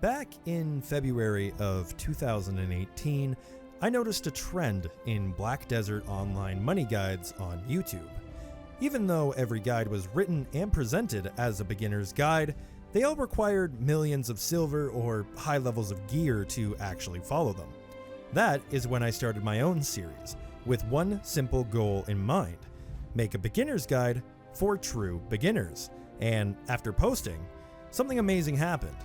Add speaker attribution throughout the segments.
Speaker 1: Back in February of 2018, I noticed a trend in Black Desert online money guides on YouTube. Even though every guide was written and presented as a beginner's guide, they all required millions of silver or high levels of gear to actually follow them. That is when I started my own series, with one simple goal in mind: make a beginner's guide for true beginners. And after posting, something amazing happened.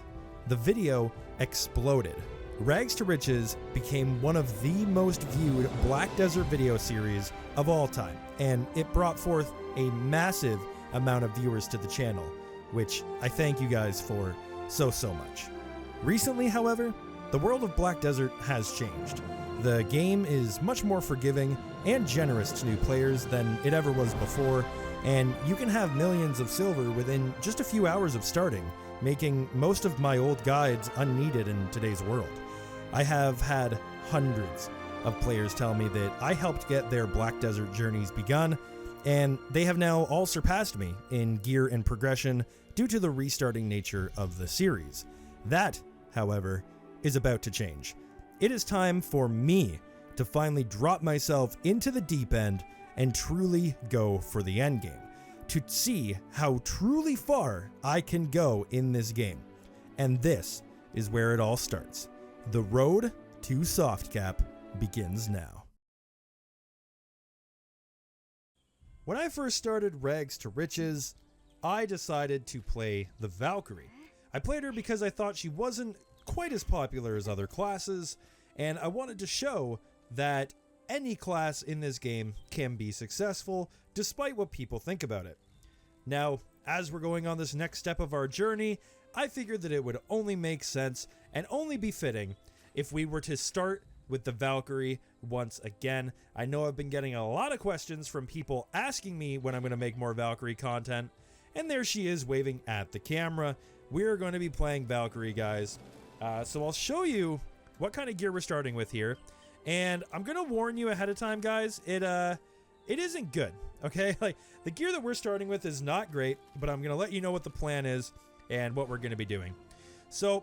Speaker 1: The video exploded. Rags to Riches became one of the most viewed Black Desert video series of all time, and it brought forth a massive amount of viewers to the channel, which I thank you guys for so much. Recently, however, the world of Black Desert has changed. The game is much more forgiving and generous to new players than it ever was before, and you can have millions of silver within just a few hours of starting, making most of my old guides unneeded in today's world. I have had hundreds of players tell me that I helped get their Black Desert journeys begun, and they have now all surpassed me in gear and progression due to the restarting nature of the series. That, however, is about to change. It is time for me to finally drop myself into the deep end and truly go for the endgame, to see how truly far I can go in this game. And this is where it all starts. The road to Softcap begins now. When I first started Rags to Riches, I decided to play the Valkyrie. I played her because I thought she wasn't quite as popular as other classes, and I wanted to show that any class in this game can be successful despite what people think about it. Now, as we're going on this next step of our journey, I figured that it would only make sense and only be fitting if we were to start with the Valkyrie once again. I know I've been getting a lot of questions from people asking me when I'm going to make more Valkyrie content, and there she is waving at the camera. We're going to be playing Valkyrie, guys. So I'll show you what kind of gear we're starting with here. And I'm going to warn you ahead of time, guys, it isn't good, okay? Like, the gear that we're starting with is not great, but I'm going to let you know what the plan is and what we're going to be doing. So,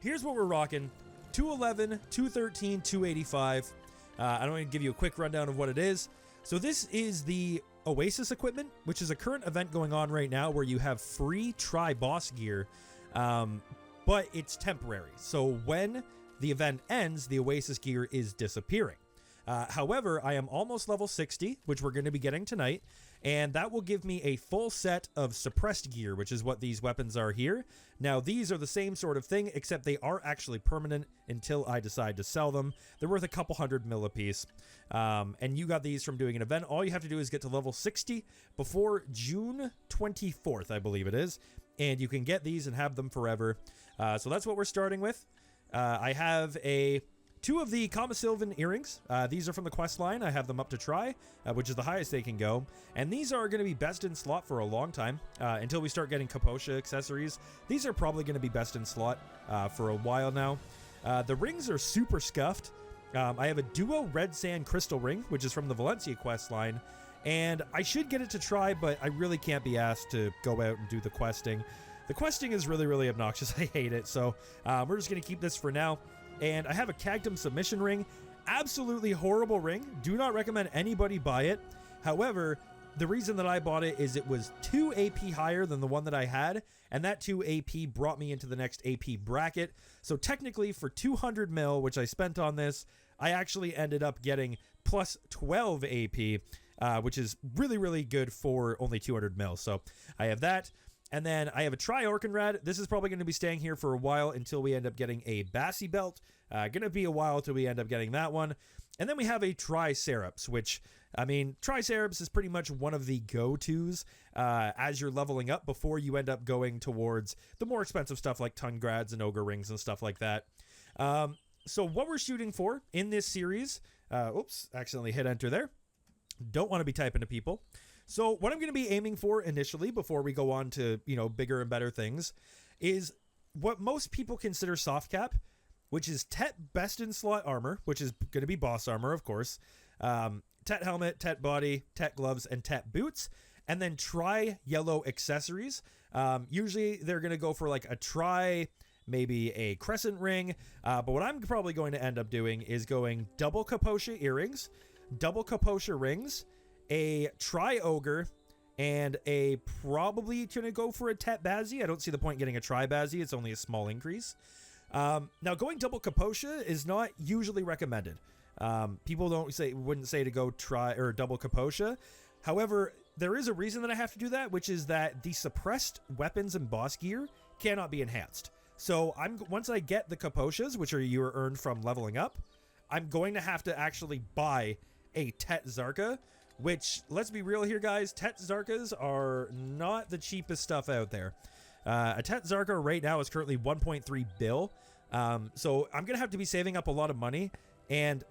Speaker 1: here's what we're rocking. 211, 213, 285. I'm going to give you a quick rundown of what it is. So this is the Oasis equipment, which is a current event going on right now where you have free tri-boss gear, but it's temporary. So when the event ends, the Oasis gear is disappearing. However, I am almost level 60, which we're going to be getting tonight, and that will give me a full set of suppressed gear, which is what these weapons are here. Now, these are the same sort of thing, except they are actually permanent until I decide to sell them. They're worth a couple hundred mil a piece, and you got these from doing an event. All you have to do is get to level 60 before June 24th, I believe it is, and you can get these and have them forever. So that's what we're starting with. I have two of the Kama-Sylvan earrings. These are from the quest line. I have them up to try, which is the highest they can go. And these are going to be best in slot for a long time, until we start getting Kaposha accessories. These are probably going to be best in slot for a while now. The rings are super scuffed. I have a duo red sand crystal ring, which is from the Valencia quest line. And I should get it to try, but I really can't be asked to go out and do the questing. The questing is really obnoxious. I hate it. So we're just going to keep this for now. And I have a Cagdum submission ring. Absolutely horrible ring. Do not recommend anybody buy it. However, the reason that I bought it is it was 2 AP higher than the one that I had, and that 2 AP brought me into the next AP bracket. So technically for 200 mil, which I spent on this, I actually ended up getting plus 12 AP, which is really good for only 200 mil. So I have that. And then I have a Tri-Orkenrad. This is probably going to be staying here for a while until we end up getting a Bassi belt. Going to be a while till we end up getting that one. And then we have a Triceratops, which, I mean, Triceratops is pretty much one of the go-tos as you're leveling up before you end up going towards the more expensive stuff like Tungrads and Ogre Rings and stuff like that. So what we're shooting for in this series, oops, accidentally hit enter there. Don't want to be typing to people. So what I'm going to be aiming for initially before we go on to, bigger and better things is what most people consider Softcap, which is Tet best in slot armor, which is going to be boss armor, of course. Tet helmet, Tet body, Tet gloves, and Tet boots. And then yellow accessories. Usually they're going to go for like a maybe a crescent ring. But what I'm probably going to end up doing is going double Kaposha earrings, double Kaposha rings, a tri-ogre, and a probably going to go for a Tet Bazzi. I don't see the point getting a tri-Bazzi. It's only a small increase. Now, going double Kaposha is not usually recommended. People wouldn't say to go try or double Kaposha. However, there is a reason that I have to do that, which is that the suppressed weapons and boss gear cannot be enhanced. So once I get the Kaposhas, which you are earned from leveling up, I'm going to have to actually buy a Tet Zarka, which, let's be real here, guys, Tet Zarkas are not the cheapest stuff out there. A Tet Zarka right now is currently 1.3 bill. So I'm going to have to be saving up a lot of money, and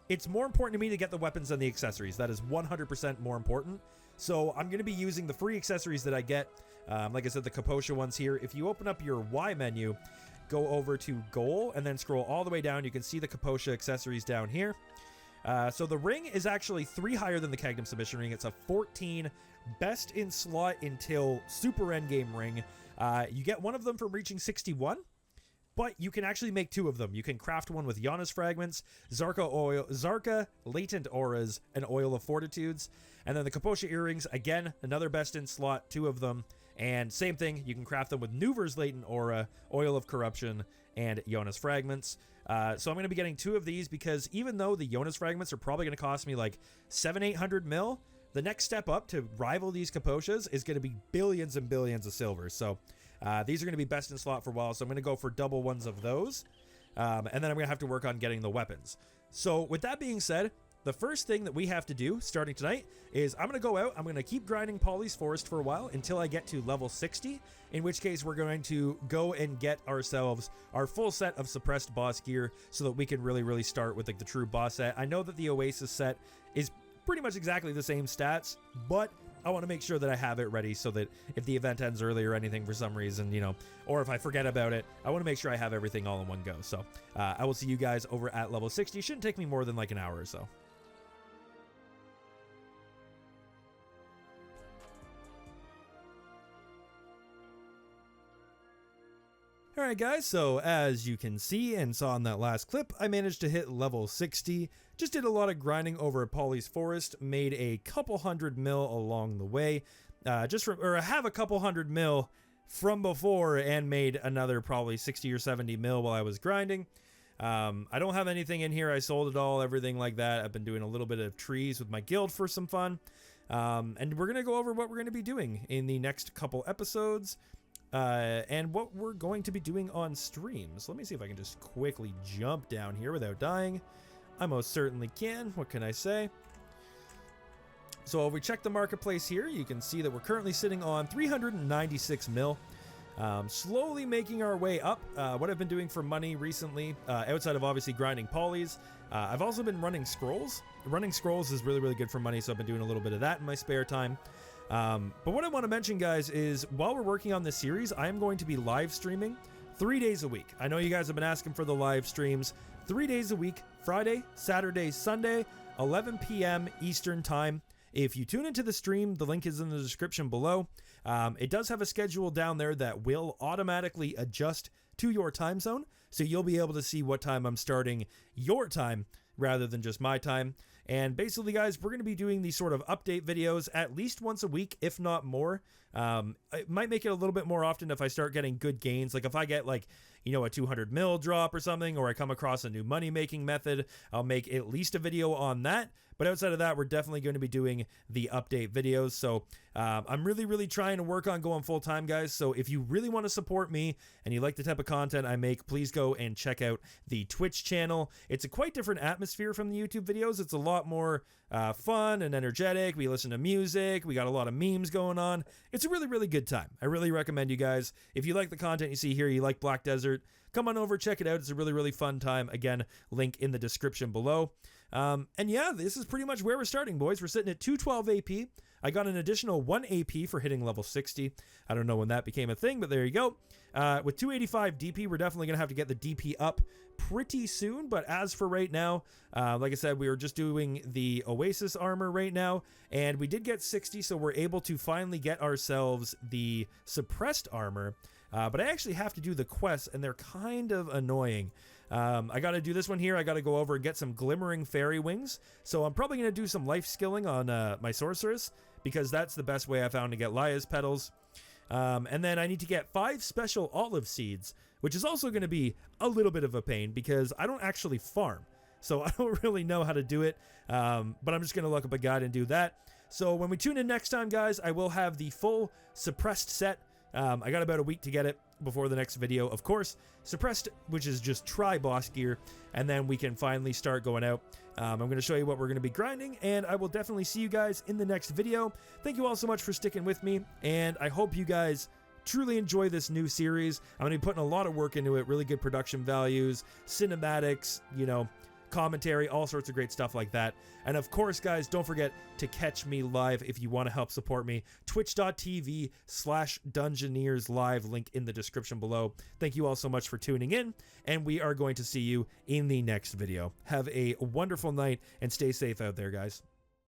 Speaker 1: it's more important to me to get the weapons than the accessories. That is 100% more important. So I'm going to be using the free accessories that I get. Like I said, the Kaposha ones here. If you open up your Y menu, go over to goal, and then scroll all the way down, you can see the Kaposha accessories down here. So the ring is actually 3 higher than the Kagdom Submission ring. It's a 14 best in slot until super endgame ring. You get one of them from reaching 61, but you can actually make 2 of them. You can craft one with Giannis Fragments, Zarka Latent Auras, and Oil of Fortitudes. And then the Kaposha earrings, again, another best in slot, 2 of them. And same thing, you can craft them with Nuver's Latent Aura, Oil of Corruption, and Jonas Fragments. So I'm going to be getting 2 of these because even though the Jonas Fragments are probably going to cost me like 700-800 mil, the next step up to rival these Kaposhas is going to be billions and billions of silver. So these are going to be best in slot for a while, so I'm going to go for double ones of those. And then I'm going to have to work on getting the weapons. So with that being said, the first thing that we have to do starting tonight is I'm going to go out, I'm going to keep grinding Polly's Forest for a while until I get to level 60, in which case we're going to go and get ourselves our full set of suppressed boss gear so that we can really start with like the true boss set. I know that the Oasis set is pretty much exactly the same stats, but I want to make sure that I have it ready so that if the event ends early or anything for some reason, you know, or if I forget about it, I want to make sure I have everything all in one go. So I will see you guys over at level 60. Shouldn't take me more than like an hour or so. Alright guys, so as you can see and saw in that last clip, I managed to hit level 60. Just did a lot of grinding over at Polly's Forest, made a couple 100 mil along the way. I have a couple 100 mil from before and made another probably 60 or 70 mil while I was grinding. I don't have anything in here, I sold it all, everything like that. I've been doing a little bit of trees with my guild for some fun. And we're going to go over what we're going to be doing in the next couple episodes. And what we're going to be doing on streams. Let me see if I can just quickly jump down here without dying. I most certainly can. What can I say? So if we check the marketplace here, you can see that we're currently sitting on 396 mil. Slowly making our way up. What I've been doing for money recently, outside of obviously grinding polys, I've also been running scrolls. Running scrolls is really good for money, so I've been doing a little bit of that in my spare time. But what I want to mention, guys, is while we're working on this series, I am going to be live streaming 3 days a week. I know you guys have been asking for the live streams 3 days a week, Friday, Saturday, Sunday, 11 p.m. Eastern time. If you tune into the stream, the link is in the description below. It does have a schedule down there that will automatically adjust to your time zone, so you'll be able to see what time I'm starting your time rather than just my time. And basically, guys, we're going to be doing these sort of update videos at least once a week, if not more. It might make it a little bit more often if I start getting good gains. Like if I get like, you know, a 200 mil drop or something, or I come across a new money making method, I'll make at least a video on that. But outside of that, we're definitely going to be doing the update videos. So I'm really trying to work on going full time, guys. So if you really want to support me and you like the type of content I make, please go and check out the Twitch channel. It's a quite different atmosphere from the YouTube videos. It's a lot more fun and energetic. We listen to music. We got a lot of memes going on. It's a really good time. I really recommend you guys. If you like the content you see here, you like Black Desert, come on over, check it out. It's a really fun time. Again, link in the description below. And yeah, this is pretty much where we're starting, boys. We're sitting at 212 AP. I got an additional 1 AP for hitting level 60. I don't know when that became a thing, but there you go. With 285 DP, we're definitely going to have to get the DP up pretty soon. But as for right now, like I said, we were just doing the Oasis armor right now, and we did get 60, so we're able to finally get ourselves the suppressed armor. but I actually have to do the quests, and they're kind of annoying. I got to do this one here. I got to go over and get some glimmering fairy wings. So I'm probably going to do some life skilling on my sorceress, because that's the best way I found to get Lia's petals. And then I need to get 5 special olive seeds, which is also going to be a little bit of a pain because I don't actually farm. So I don't really know how to do it, but I'm just going to look up a guide and do that. So when we tune in next time, guys, I will have the full suppressed set. I got about a week to get it before the next video. Of course, suppressed, which is just tri-boss gear, and then we can finally start going out. I'm going to show you what we're going to be grinding, and I will definitely see you guys in the next video. Thank you all so much for sticking with me, and I hope you guys truly enjoy this new series. I'm going to be putting a lot of work into it, really good production values, cinematics, you know, commentary, all sorts of great stuff like that. And of course, guys, don't forget to catch me live if you want to help support me. Twitch.tv/Dungeoneers live, link in the description below. Thank you all so much for tuning in, and we are going to see you in the next video. Have a wonderful night and stay safe out there, guys.